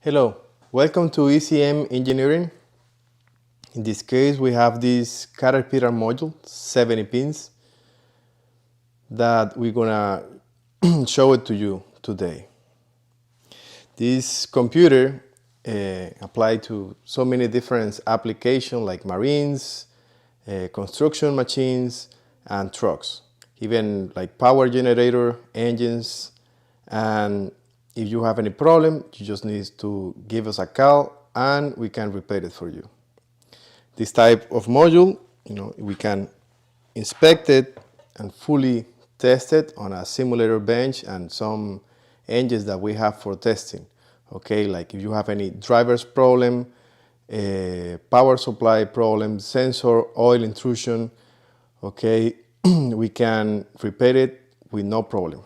Hello, welcome to ECM Engineering. In this case, we have this Caterpillar module, 70 pins, that we're gonna show it to you today. This computer applied to so many different applications like marines, construction machines, and trucks, even like power generator, engines, and if you have any problem, you just need to give us a call and we can repair it for you. This type of module, we can inspect it and fully test it on a simulator bench and some engines that we have for testing. Okay, like if you have any driver's problem, power supply problem, sensor, oil intrusion, okay, we can repair it with no problem.